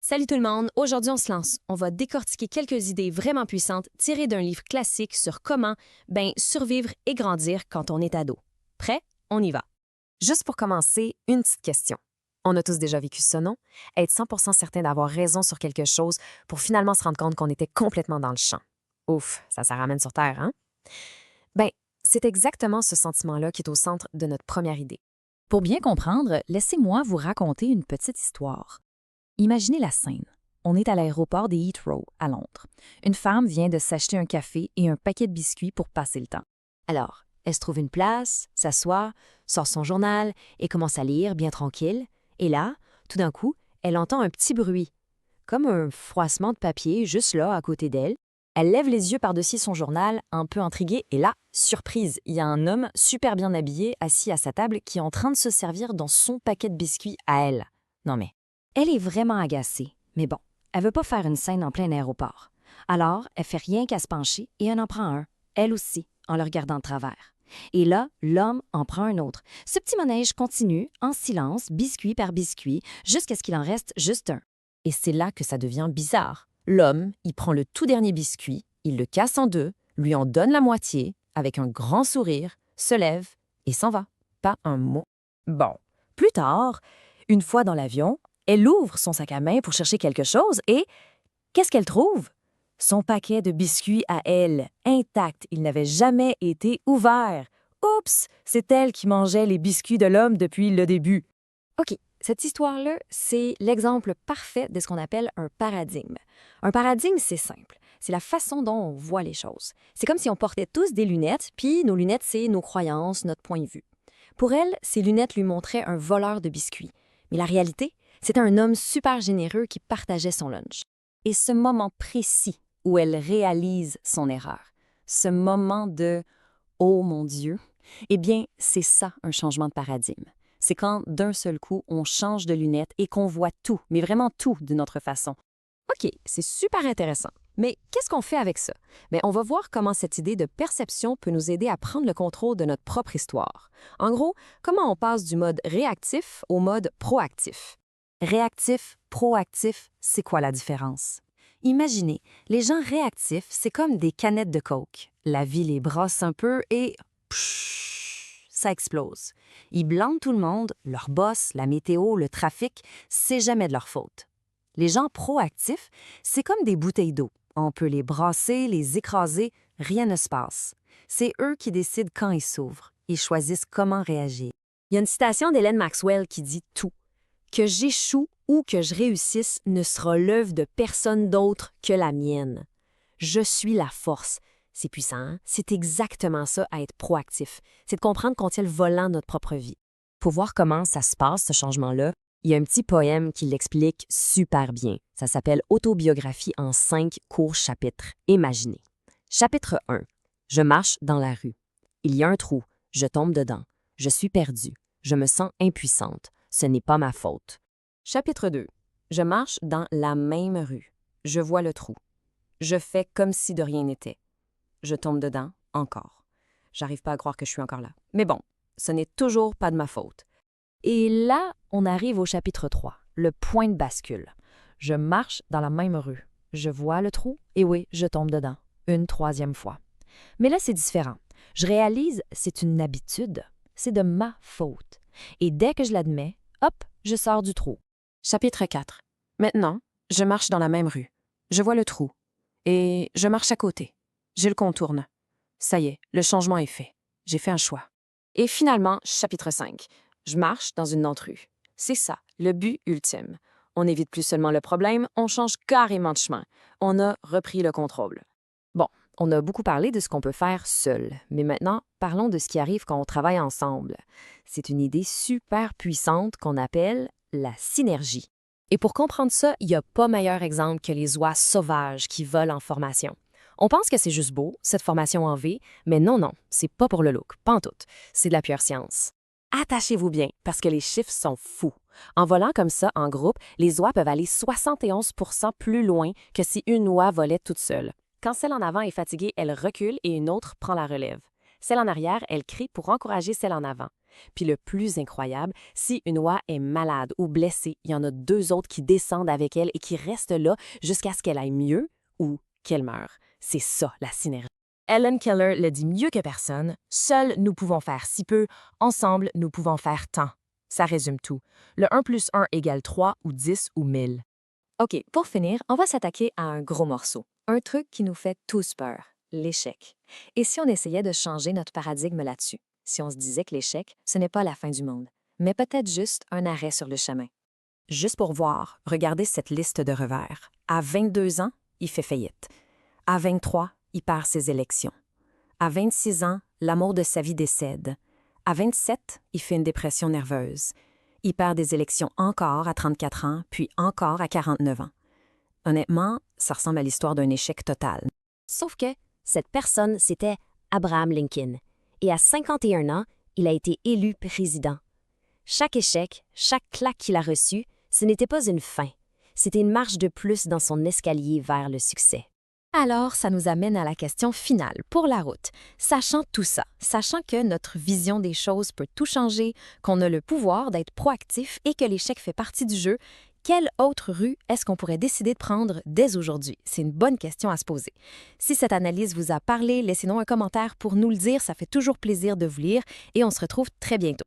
Salut tout le monde, aujourd'hui on se lance. On va décortiquer quelques idées vraiment puissantes tirées d'un livre classique sur comment, survivre et grandir quand on est ado. Prêt? On y va. Juste pour commencer, une petite question. On a tous déjà vécu ça, non? Être 100% certain d'avoir raison sur quelque chose pour finalement se rendre compte qu'on était complètement dans le champ. Ouf, ça ramène sur Terre, hein? C'est exactement ce sentiment-là qui est au centre de notre première idée. Pour bien comprendre, laissez-moi vous raconter une petite histoire. Imaginez la scène. On est à l'aéroport des Heathrow, à Londres. Une femme vient de s'acheter un café et un paquet de biscuits pour passer le temps. Alors, elle se trouve une place, s'assoit, sort son journal et commence à lire, bien tranquille. Et là, tout d'un coup, elle entend un petit bruit, comme un froissement de papier juste là, à côté d'elle. Elle lève les yeux par-dessus son journal, un peu intriguée, et là, surprise, il y a un homme super bien habillé, assis à sa table, qui est en train de se servir dans son paquet de biscuits à elle. Non mais, elle est vraiment agacée. Mais bon, elle veut pas faire une scène en plein aéroport. Alors, elle fait rien qu'à se pencher et elle en prend un, elle aussi, en le regardant de travers. Et là, l'homme en prend un autre. Ce petit manège continue, en silence, biscuit par biscuit, jusqu'à ce qu'il en reste juste un. Et c'est là que ça devient bizarre. L'homme, il prend le tout dernier biscuit, il le casse en deux, lui en donne la moitié, avec un grand sourire, se lève et s'en va. Pas un mot. Bon, plus tard, une fois dans l'avion, elle ouvre son sac à main pour chercher quelque chose et qu'est-ce qu'elle trouve? Son paquet de biscuits à elle, intact, il n'avait jamais été ouvert. Oups, c'est elle qui mangeait les biscuits de l'homme depuis le début. OK, cette histoire-là, c'est l'exemple parfait de ce qu'on appelle un paradigme. Un paradigme, c'est simple. C'est la façon dont on voit les choses. C'est comme si on portait tous des lunettes, puis nos lunettes, c'est nos croyances, notre point de vue. Pour elle, ces lunettes lui montraient un voleur de biscuits. Mais la réalité, c'était un homme super généreux qui partageait son lunch. Et ce moment précis où elle réalise son erreur, ce moment de « Oh mon Dieu », eh bien, c'est ça un changement de paradigme. C'est quand, d'un seul coup, on change de lunettes et qu'on voit tout, mais vraiment tout, d'une autre façon. OK, c'est super intéressant. Mais qu'est-ce qu'on fait avec ça? On va voir comment cette idée de perception peut nous aider à prendre le contrôle de notre propre histoire. En gros, comment on passe du mode réactif au mode proactif. Réactif, proactif, c'est quoi la différence? Imaginez, les gens réactifs, c'est comme des canettes de coke. La vie les brasse un peu et ça explose. Ils blâment tout le monde, leur boss, la météo, le trafic, c'est jamais de leur faute. Les gens proactifs, c'est comme des bouteilles d'eau. On peut les brasser, les écraser, rien ne se passe. C'est eux qui décident quand ils s'ouvrent. Ils choisissent comment réagir. Il y a une citation d'Hélène Maxwell qui dit tout. Que j'échoue ou que je réussisse ne sera l'œuvre de personne d'autre que la mienne. Je suis la force. C'est puissant, hein? C'est exactement ça, à être proactif. C'est de comprendre qu'on tient le volant de notre propre vie. Pour voir comment ça se passe, ce changement-là, il y a un petit poème qui l'explique super bien. Ça s'appelle Autobiographie en 5 courts chapitres. Imaginez. Chapitre 1. Je marche dans la rue. Il y a un trou. Je tombe dedans. Je suis perdue. Je me sens impuissante. Ce n'est pas ma faute. Chapitre 2. Je marche dans la même rue. Je vois le trou. Je fais comme si de rien n'était. Je tombe dedans, encore. J'arrive pas à croire que je suis encore là. Mais bon, ce n'est toujours pas de ma faute. Et là, on arrive au chapitre 3, le point de bascule. Je marche dans la même rue. Je vois le trou et oui, je tombe dedans. Une troisième fois. Mais là, c'est différent. Je réalise, c'est une habitude. C'est de ma faute. Et dès que je l'admets, hop, je sors du trou. Chapitre 4. Maintenant, je marche dans la même rue. Je vois le trou. Et je marche à côté. Je le contourne. Ça y est, le changement est fait. J'ai fait un choix. Et finalement, chapitre 5. Je marche dans une autre rue. C'est ça, le but ultime. On n'évite plus seulement le problème, on change carrément de chemin. On a repris le contrôle. Bon, on a beaucoup parlé de ce qu'on peut faire seul, mais maintenant, parlons de ce qui arrive quand on travaille ensemble. C'est une idée super puissante qu'on appelle la synergie. Et pour comprendre ça, il n'y a pas meilleur exemple que les oies sauvages qui volent en formation. On pense que c'est juste beau, cette formation en V, mais non, c'est pas pour le look, pas en tout. C'est de la pure science. Attachez-vous bien, parce que les chiffres sont fous. En volant comme ça, en groupe, les oies peuvent aller 71% plus loin que si une oie volait toute seule. Quand celle en avant est fatiguée, elle recule et une autre prend la relève. Celle en arrière, elle crie pour encourager celle en avant. Puis le plus incroyable, si une oie est malade ou blessée, il y en a 2 autres qui descendent avec elle et qui restent là jusqu'à ce qu'elle aille mieux ou qu'elle meure. C'est ça, la synergie. Helen Keller le dit mieux que personne. Seuls, nous pouvons faire si peu. Ensemble, nous pouvons faire tant. Ça résume tout. Le 1 plus 1 égale 3 ou 10 ou 1000. OK, pour finir, on va s'attaquer à un gros morceau. Un truc qui nous fait tous peur, l'échec. Et si on essayait de changer notre paradigme là-dessus? Si on se disait que l'échec, ce n'est pas la fin du monde, mais peut-être juste un arrêt sur le chemin. Juste pour voir, regardez cette liste de revers. À 22 ans, il fait faillite. À 23, il perd ses élections. À 26 ans, l'amour de sa vie décède. À 27, il fait une dépression nerveuse. Il perd des élections encore à 34 ans, puis encore à 49 ans. Honnêtement, ça ressemble à l'histoire d'un échec total. Sauf que cette personne, c'était Abraham Lincoln. Et à 51 ans, il a été élu président. Chaque échec, chaque claque qu'il a reçu, ce n'était pas une fin. C'était une marche de plus dans son escalier vers le succès. Alors, ça nous amène à la question finale pour la route. Sachant tout ça, sachant que notre vision des choses peut tout changer, qu'on a le pouvoir d'être proactif et que l'échec fait partie du jeu, quelle autre rue est-ce qu'on pourrait décider de prendre dès aujourd'hui? C'est une bonne question à se poser. Si cette analyse vous a parlé, laissez-nous un commentaire pour nous le dire, ça fait toujours plaisir de vous lire et on se retrouve très bientôt.